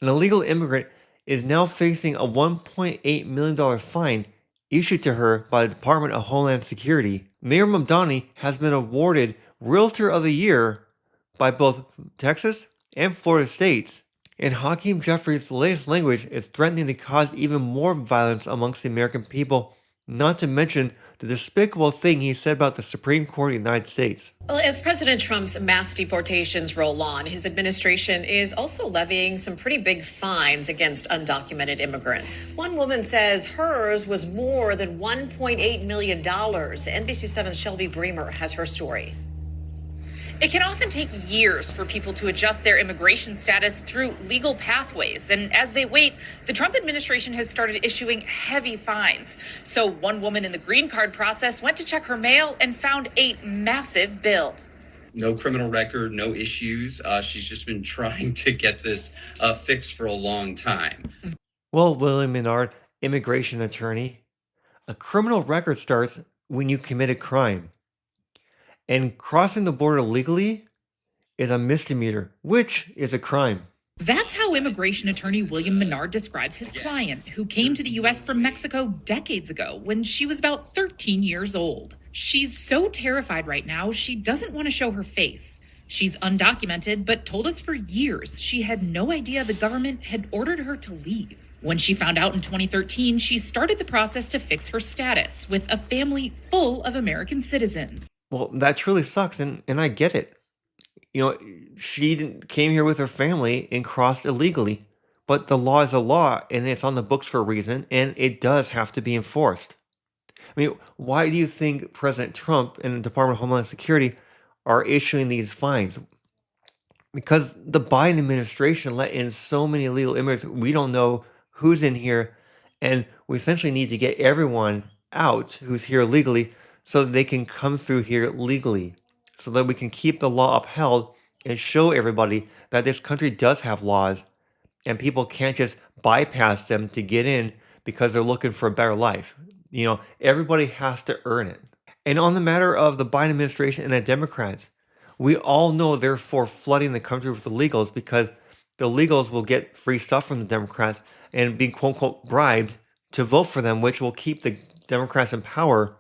An illegal immigrant is now facing a $1.8 million fine issued to her by the Department of Homeland Security. Mayor Mamdani has been awarded Realtor of the Year by both Texas and Florida states. And Hakeem Jeffrey's latest language is threatening to cause even more violence amongst the American people, not to mention the despicable thing he said about the Supreme Court of the United States. Well, as President Trump's mass deportations roll on, his administration is also levying some pretty big fines against undocumented immigrants. One woman says hers was more than $1.8 million. NBC7's Shelby Bremer has her story. It can often take years for people to adjust their immigration status through legal pathways. And as they wait, the Trump administration has started issuing heavy fines. So one woman in the green card process went to check her mail and found a massive bill. No criminal record, no issues. She's just been trying to get this fixed for a long time. Well, William Menard, immigration attorney, a criminal record starts when you commit a crime. And crossing the border legally is a misdemeanor, which is a crime. That's how immigration attorney William Menard describes his client, who came to the U.S. from Mexico decades ago when she was about 13 years old. She's so terrified right now, she doesn't want to show her face. She's undocumented, but told us for years she had no idea the government had ordered her to leave. When she found out in 2013, she started the process to fix her status with a family full of American citizens. Well, that truly sucks, and I get it. She came here with her family and crossed illegally, but the law is a law, and it's on the books for a reason, and it does have to be enforced. I mean, why do you think President Trump and the Department of Homeland Security are issuing these fines? Because the Biden administration let in so many illegal immigrants, we don't know who's in here, and we essentially need to get everyone out who's here legally so that they can come through here legally, so that we can keep the law upheld and show everybody that this country does have laws and people can't just bypass them to get in because they're looking for a better life. Everybody has to earn it. And on the matter of the Biden administration and the Democrats, we all know they're for flooding the country with illegals because the illegals will get free stuff from the Democrats and be quote unquote bribed to vote for them, which will keep the Democrats in power,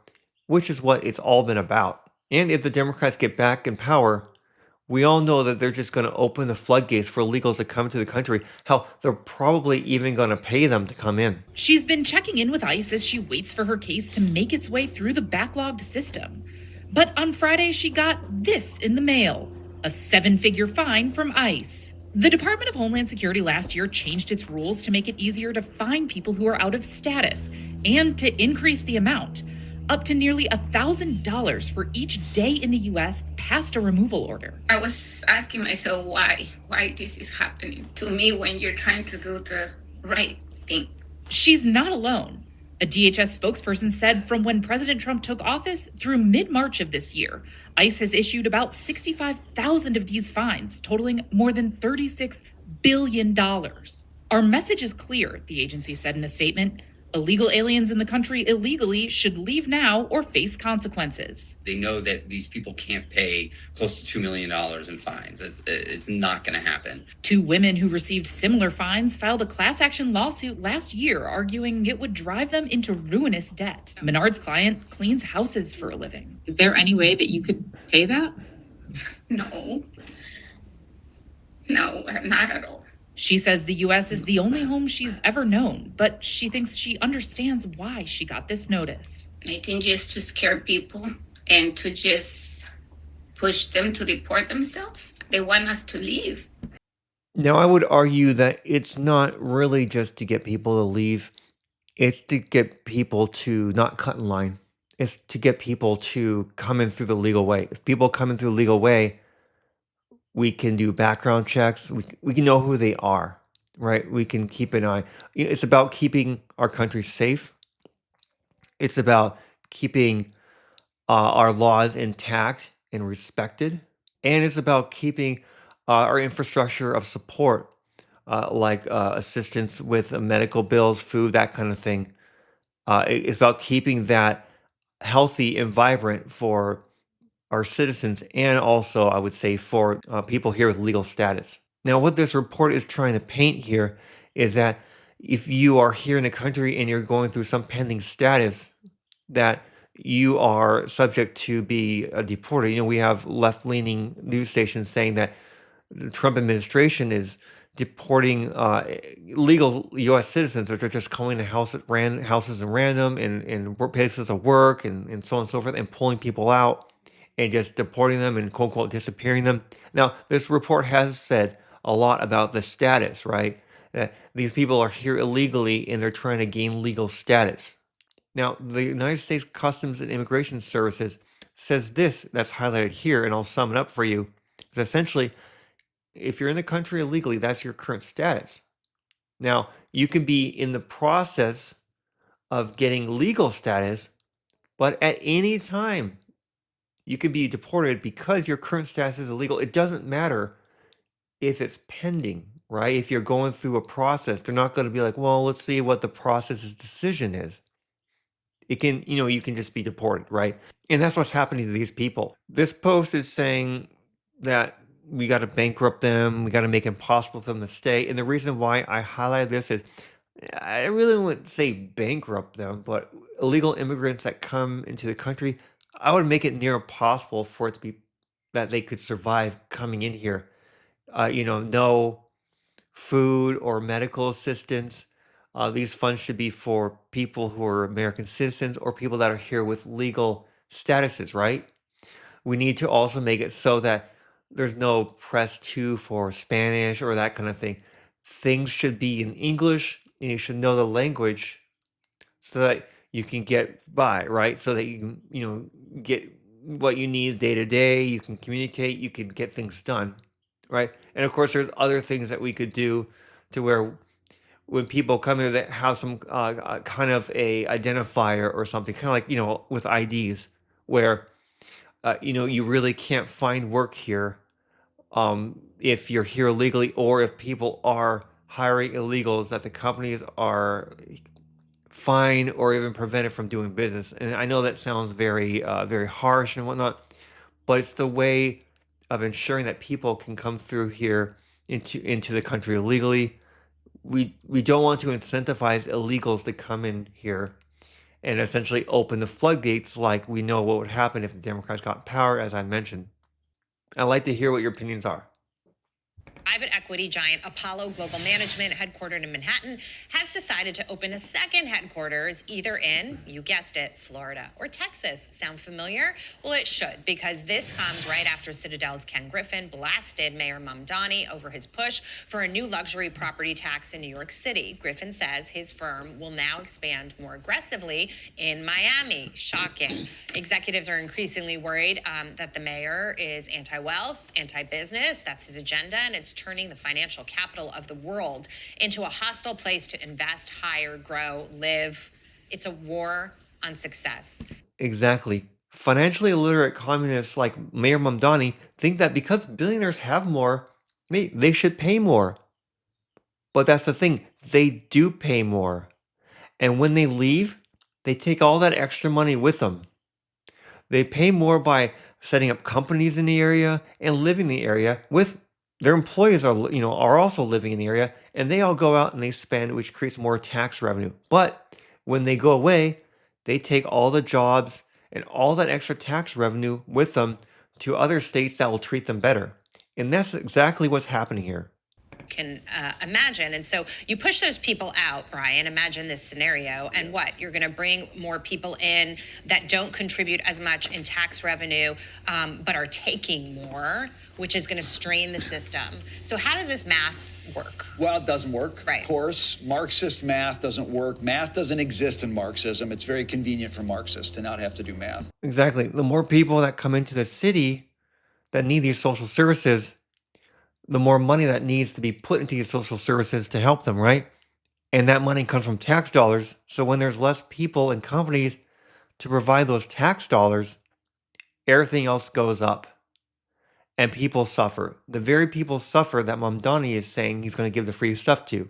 which is what it's all been about. And if the Democrats get back in power, we all know that they're just going to open the floodgates for illegals to come to the country. Hell, they're probably even going to pay them to come in. She's been checking in with ICE as she waits for her case to make its way through the backlogged system. But on Friday, she got this in the mail, a 7-figure fine from ICE. The Department of Homeland Security last year changed its rules to make it easier to find people who are out of status and to increase the amount, up to nearly $1,000 for each day in the U.S. past a removal order. I was asking myself why this is happening to me when you're trying to do the right thing. She's not alone. A DHS spokesperson said from when President Trump took office through mid-March of this year, ICE has issued about 65,000 of these fines, totaling more than $36 billion. Our message is clear, the agency said in a statement. Illegal aliens in the country illegally should leave now or face consequences. They know that these people can't pay close to $2 million in fines. It's not going to happen. 2 women who received similar fines filed a class action lawsuit last year, arguing it would drive them into ruinous debt. Menard's client cleans houses for a living. Is there any way that you could pay that? No, not at all. She says the U.S. is the only home she's ever known, but she thinks she understands why she got this notice. I think just to scare people and to just push them to deport themselves. They want us to leave. Now, I would argue that it's not really just to get people to leave. It's to get people to not cut in line. It's to get people to come in through the legal way. If people come in through the legal way, we can do background checks. We can know who they are, right? We can keep an eye. It's about keeping our country safe. It's about keeping our laws intact and respected. And it's about keeping our infrastructure of support, like assistance with medical bills, food, that kind of thing. It's about keeping that healthy and vibrant for our citizens, and also, I would say, for people here with legal status. Now, what this report is trying to paint here is that if you are here in the country and you're going through some pending status, that you are subject to be deported. We have left-leaning news stations saying that the Trump administration is deporting legal U.S. citizens, which are just coming to houses at random and places of work and so on and so forth, and pulling people out and just deporting them and quote unquote disappearing them. Now, this report has said a lot about the status, right? That these people are here illegally and they're trying to gain legal status. Now, the United States Customs and Immigration Services says this that's highlighted here, and I'll sum it up for you. It's essentially, if you're in the country illegally, that's your current status. Now, you can be in the process of getting legal status, but at any time, you can be deported because your current status is illegal. It doesn't matter if it's pending, right? If you're going through a process, they're not going to be like, well, let's see what the process's decision is. It can, you can just be deported, right? And that's what's happening to these people. This post is saying that we got to bankrupt them, we got to make it impossible for them to stay. And the reason why I highlight this is I really wouldn't say bankrupt them, but illegal immigrants that come into the country, I would make it near impossible for it to be that they could survive coming in here. No food or medical assistance. These funds should be for people who are American citizens or people that are here with legal statuses, right? We need to also make it so that there's no press two for Spanish or that kind of thing. Things should be in English and you should know the language so that you can get by, right? So that you can, get what you need day to day, you can communicate, you can get things done, right? And of course, there's other things that we could do to where when people come here that have some kind of a identifier or something, kind of like, with IDs, where, you really can't find work here if you're here illegally or if people are hiring illegals that the companies are fine or even prevented from doing business. And I know that sounds very, very harsh and whatnot, but it's the way of ensuring that people can come through here into the country illegally. We don't want to incentivize illegals to come in here and essentially open the floodgates like we know what would happen if the Democrats got power, as I mentioned. I'd like to hear what your opinions are. Private equity giant Apollo Global Management, headquartered in Manhattan, has decided to open a second headquarters either in, you guessed it, Florida or Texas. Sound familiar? Well, it should, because this comes right after Citadel's Ken Griffin blasted Mayor Mamdani over his push for a new luxury property tax in New York City. Griffin says his firm will now expand more aggressively in Miami. Shocking. Executives are increasingly worried that the mayor is anti-wealth, anti-business. That's his agenda, and it's turning the financial capital of the world into a hostile place to invest, hire, grow, live. It's a war on success. Exactly. Financially illiterate communists like Mayor Mamdani think that because billionaires have more, they should pay more. But that's the thing, they do pay more. And when they leave, they take all that extra money with them. They pay more by setting up companies in the area and living in the area with their employees are also living in the area, and they all go out and they spend, which creates more tax revenue. But when they go away, they take all the jobs and all that extra tax revenue with them to other states that will treat them better. And that's exactly what's happening here. Can imagine. And so you push those people out, Brian. Imagine this scenario. And what? You're going to bring more people in that don't contribute as much in tax revenue, but are taking more, which is going to strain the system. So how does this math work? Well, it doesn't work. Right. Of course, Marxist math doesn't work. Math doesn't exist in Marxism. It's very convenient for Marxists to not have to do math. Exactly. The more people that come into the city that need these social services, the more money that needs to be put into these social services to help them, right? And that money comes from tax dollars. So when there's less people and companies to provide those tax dollars, everything else goes up. And people suffer. The very people suffer that Mamdani is saying he's going to give the free stuff to.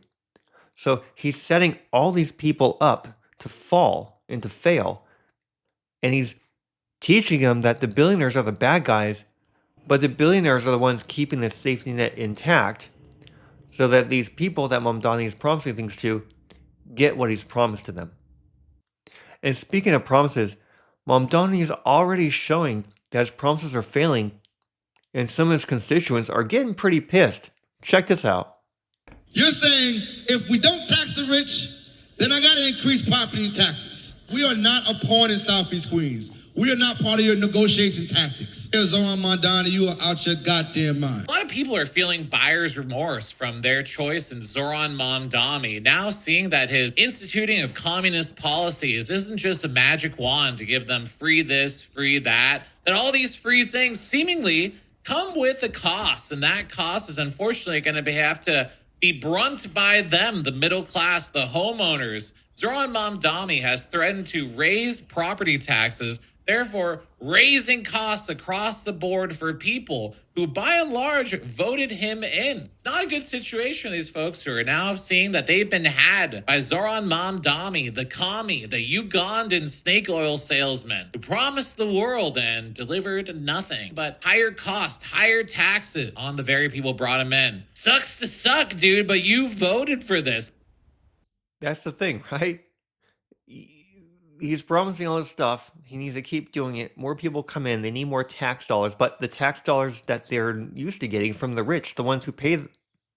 So he's setting all these people up to fall and to fail. And he's teaching them that the billionaires are the bad guys, but the billionaires are the ones keeping the safety net intact. so that these people that Mamdani is promising things to get what he's promised to them. And speaking of promises, Mamdani is already showing that his promises are failing, and some of his constituents are getting pretty pissed. Check this out. You're saying if we don't tax the rich, then I got to increase property taxes. We are not a pawn in Southeast Queens. We are not part of your negotiation tactics. Zoran Mamdani, you are out your goddamn mind. A lot of people are feeling buyer's remorse from their choice in Zoran Mamdani, now seeing that his instituting of communist policies isn't just a magic wand to give them free this, free that all these free things seemingly come with a cost, and that cost is unfortunately going to have to be brunt by them, the middle class, the homeowners. Zoran Mamdani has threatened to raise property taxes, therefore raising costs across the board for people who by and large voted him in. It's not a good situation for these folks who are now seeing that they've been had by Zoran Mamdani, the commie, the Ugandan snake oil salesman who promised the world and delivered nothing but higher cost, higher taxes on the very people who brought him in. Sucks to suck, dude, but you voted for this. That's the thing, right? He's promising all this stuff. He needs to keep doing it. More people come in. They need more tax dollars. But the tax dollars that they're used to getting from the rich, the ones who pay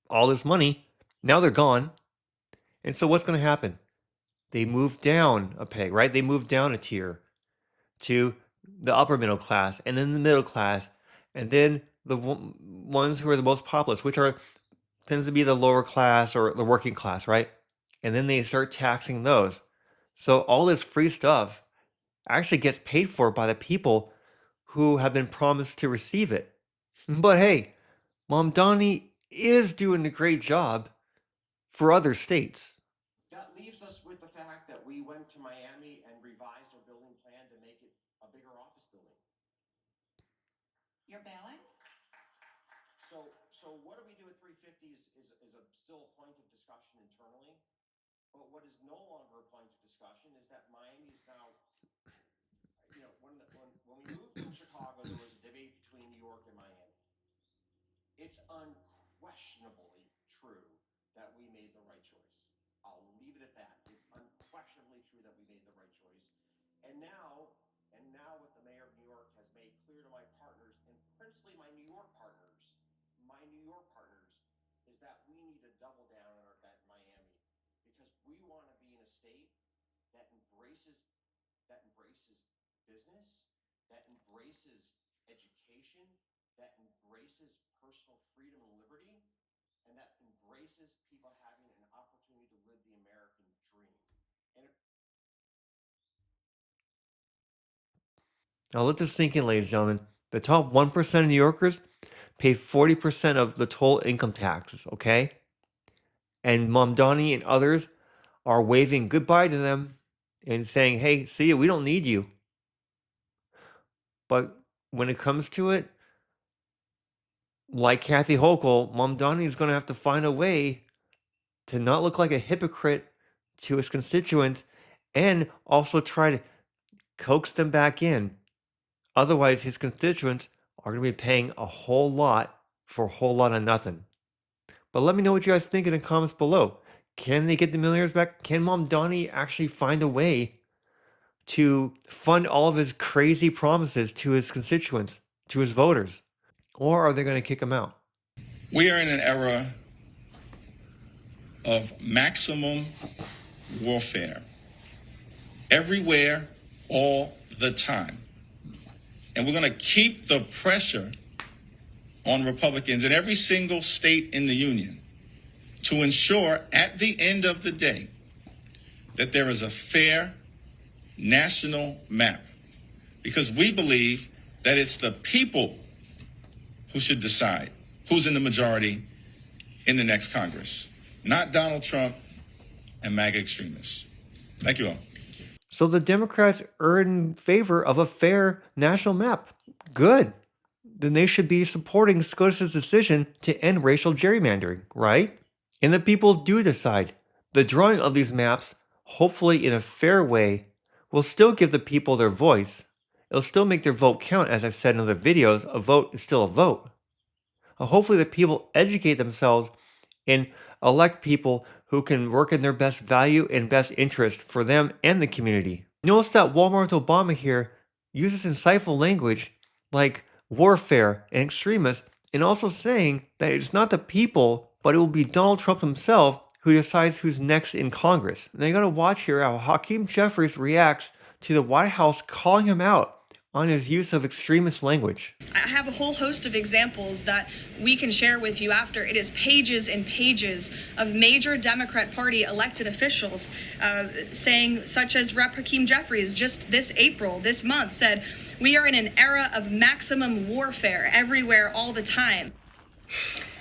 all this money, now they're gone. And so what's going to happen? They move down a peg, right? They move down a tier to the upper middle class, and then the middle class, and then the ones who are the most populous, which tends to be the lower class or the working class, right? And then they start taxing those. So all this free stuff actually gets paid for by the people who have been promised to receive it. But hey, Mamdani is doing a great job for other states. That leaves us with the fact that we went to Miami and revised our building plan to make it a bigger office building. You're bailing? So what do we do with 350 is still a point of discussion internally. But what is no longer a point of discussion is that Miami is now, when we moved from Chicago, there was a debate between New York and Miami. It's unquestionably true that we made the right choice. I'll leave it at that. It's unquestionably true that we made the right choice. And now what the mayor of New York has made clear to my partners, and principally my New York partners, is that we need to double down on our bet in Miami, because we want to be in a state that embraces business, that embraces education, that embraces personal freedom and liberty, and that embraces people having an opportunity to live the American dream. Now let this sink in, ladies and gentlemen. The top 1% of New Yorkers pay 40% of the total income taxes, okay? And Mamdani and others are waving goodbye to them and saying, hey, see you, we don't need you. But when it comes to it, like Kathy Hochul, Mamdani is going to have to find a way to not look like a hypocrite to his constituents and also try to coax them back in. Otherwise, his constituents are going to be paying a whole lot for a whole lot of nothing. But let me know what you guys think in the comments below. Can they get the millionaires back? Can Mamdani actually find a way to fund all of his crazy promises to his constituents, to his voters? Or are they going to kick him out? We are in an era of maximum warfare. Everywhere, all the time. And we're going to keep the pressure on Republicans in every single state in the union to ensure at the end of the day that there is a fair national map, because we believe that it's the people who should decide who's in the majority in the next Congress, not Donald Trump and MAGA extremists. Thank you all. So the Democrats are in favor of a fair national map. Good. Then they should be supporting SCOTUS's decision to end racial gerrymandering, right? And the people do decide. The drawing of these maps, hopefully in a fair way, will still give the people their voice. It'll still make their vote count. As I've said in other videos, a vote is still a vote. Hopefully the people educate themselves and elect people who can work in their best value and best interest for them and the community. Notice that Walmart Obama here uses insightful language like warfare and extremists, and also saying that it's not the people, but it will be Donald Trump himself who decides who's next in Congress. Now you gotta watch here how Hakeem Jeffries reacts to the White House calling him out on his use of extremist language. I have a whole host of examples that we can share with you after. It is pages and pages of major Democrat Party elected officials saying, such as Rep. Hakeem Jeffries just this month said, "We are in an era of maximum warfare everywhere all the time."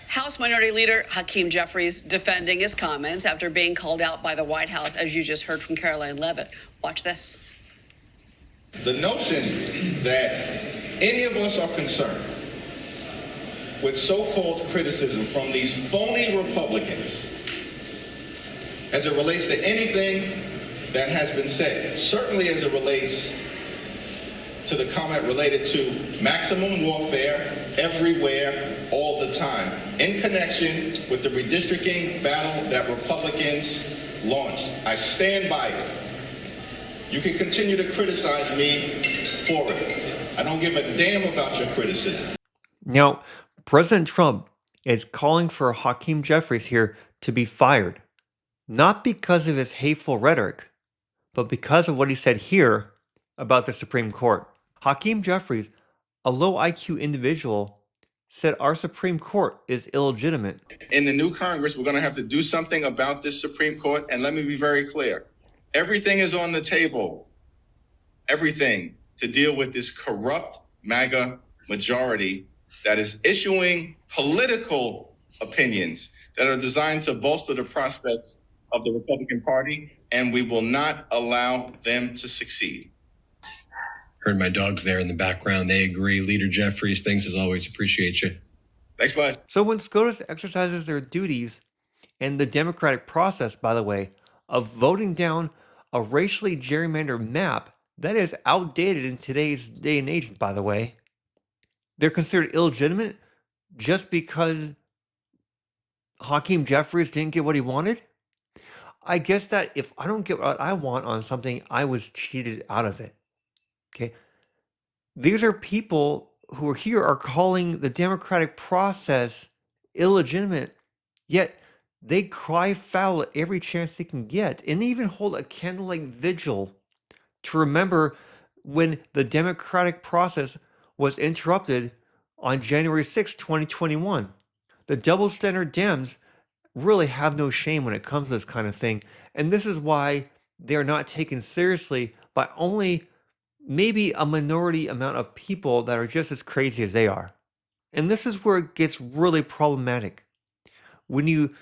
House Minority Leader Hakeem Jeffries defending his comments after being called out by the White House, as you just heard from Caroline Leavitt. Watch this. The notion that any of us are concerned with so-called criticism from these phony Republicans as it relates to anything that has been said, certainly as it relates to the comment related to maximum warfare everywhere, all the time, in connection with the redistricting battle that Republicans launched. I stand by it. You can continue to criticize me for it. I don't give a damn about your criticism. Now, President Trump is calling for Hakeem Jeffries here to be fired, not because of his hateful rhetoric, but because of what he said here about the Supreme Court. Hakeem Jeffries, a low IQ individual, said our Supreme Court is illegitimate. In the new Congress, we're going to have to do something about this Supreme Court, and let me be very clear. Everything is on the table. Everything to deal with this corrupt MAGA majority that is issuing political opinions that are designed to bolster the prospects of the Republican Party, and we will not allow them to succeed. Heard my dogs there in the background. They agree. Leader Jeffries, thanks as always. Appreciate you. Thanks, bud. So when SCOTUS exercises their duties, and the democratic process, by the way, of voting down a racially gerrymandered map that is outdated in today's day and age, by the way, they're considered illegitimate just because Hakeem Jeffries didn't get what he wanted? I guess that if I don't get what I want on something, I was cheated out of it. Okay? These are people who are here are calling the democratic process illegitimate, yet they cry foul at every chance they can get, and even hold a candlelight vigil to remember when the democratic process was interrupted on January 6, 2021. The double standard Dems really have no shame when it comes to this kind of thing, and this is why they are not taken seriously by only maybe a minority amount of people that are just as crazy as they are. And this is where it gets really problematic. When you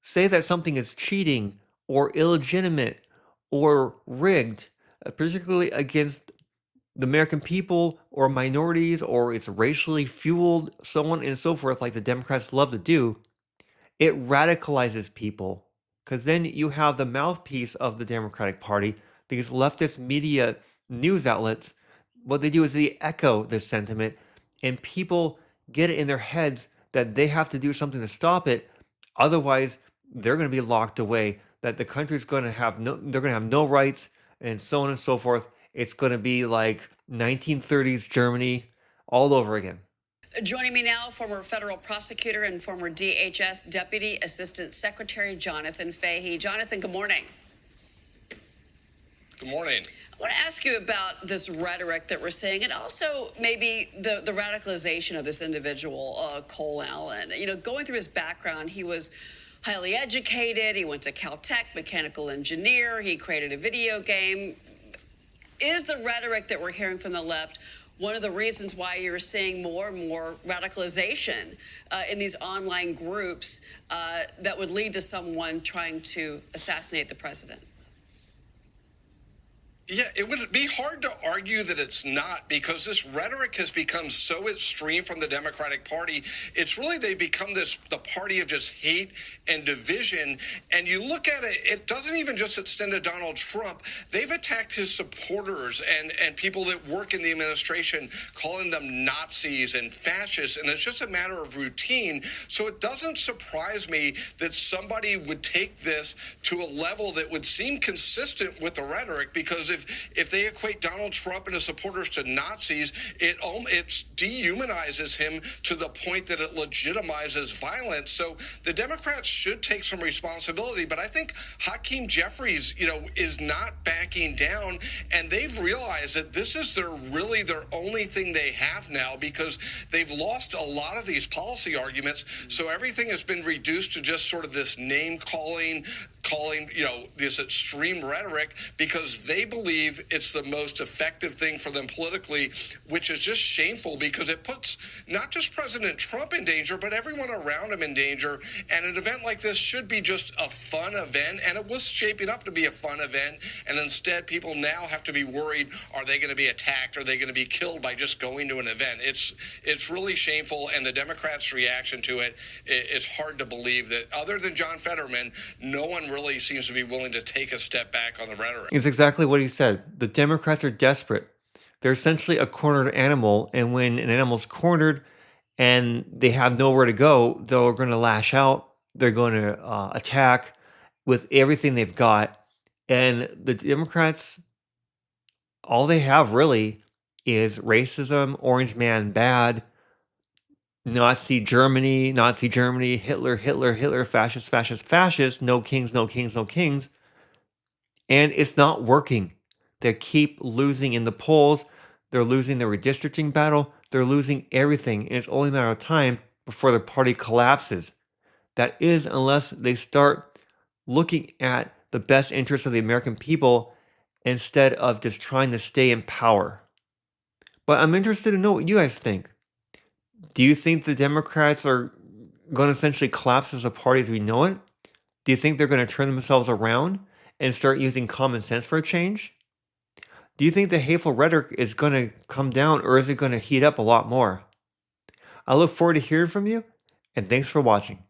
say that something is cheating or illegitimate or rigged, particularly against the American people or minorities, or it's racially fueled, so on and so forth, like the Democrats love to do, it radicalizes people. Because then you have the mouthpiece of the Democratic Party, these leftist media news outlets. What they do is they echo this sentiment, and people get it in their heads that they have to do something to stop it. Otherwise, they're going to be locked away, that the country's going to have no rights, and so on and so forth. It's going to be like 1930s Germany all over again. Joining me now, former federal prosecutor and former DHS Deputy Assistant Secretary Jonathan Fahey. Jonathan, good morning. Good morning. I want to ask you about this rhetoric that we're seeing, and also maybe the radicalization of this individual, Cole Allen. You know, going through his background, he was highly educated. He went to Caltech, mechanical engineer. He created a video game. Is the rhetoric that we're hearing from the left one of the reasons why you're seeing more and more radicalization in these online groups that would lead to someone trying to assassinate the president? Yeah, it would be hard to argue that it's not, because this rhetoric has become so extreme from the Democratic Party. It's really, they've become the party of just hate and division. And you look at it, it doesn't even just extend to Donald Trump. They've attacked his supporters and people that work in the administration, calling them Nazis and fascists. And it's just a matter of routine. So it doesn't surprise me that somebody would take this to a level that would seem consistent with the rhetoric, because if they equate Donald Trump and his supporters to Nazis, it dehumanizes him to the point that it legitimizes violence. So the Democrats should take some responsibility. But I think Hakeem Jeffries, is not backing down, and they've realized that this is their only thing they have now, because they've lost a lot of these policy arguments. So everything has been reduced to just sort of this name calling, this extreme rhetoric, because they believe it's the most effective thing for them politically, which is just shameful, because it puts not just President Trump in danger, but everyone around him in danger. And an event like this should be just a fun event, and it was shaping up to be a fun event. And instead, people now have to be worried, are they going to be attacked? Are they going to be killed by just going to an event? It's really shameful, and the Democrats' reaction to it is hard to believe that, other than John Fetterman, no one really seems to be willing to take a step back on the rhetoric. It's exactly what he said. The Democrats are desperate. They're essentially a cornered animal, and when an animal's cornered and they have nowhere to go, they're going to lash out. They're going to attack with everything they've got. And the Democrats, all they have really is racism, orange man bad, Nazi Germany, Hitler, fascist, fascist, fascist, no kings, no kings, no kings. And it's not working. They keep losing in the polls. They're losing the redistricting battle. They're losing everything. And it's only a matter of time before the party collapses. That is, unless they start looking at the best interests of the American people instead of just trying to stay in power. But I'm interested to know what you guys think. Do you think the Democrats are going to essentially collapse as a party as we know it? Do you think they're going to turn themselves around and start using common sense for a change? Do you think the hateful rhetoric is going to come down, or is it going to heat up a lot more? I look forward to hearing from you, and thanks for watching.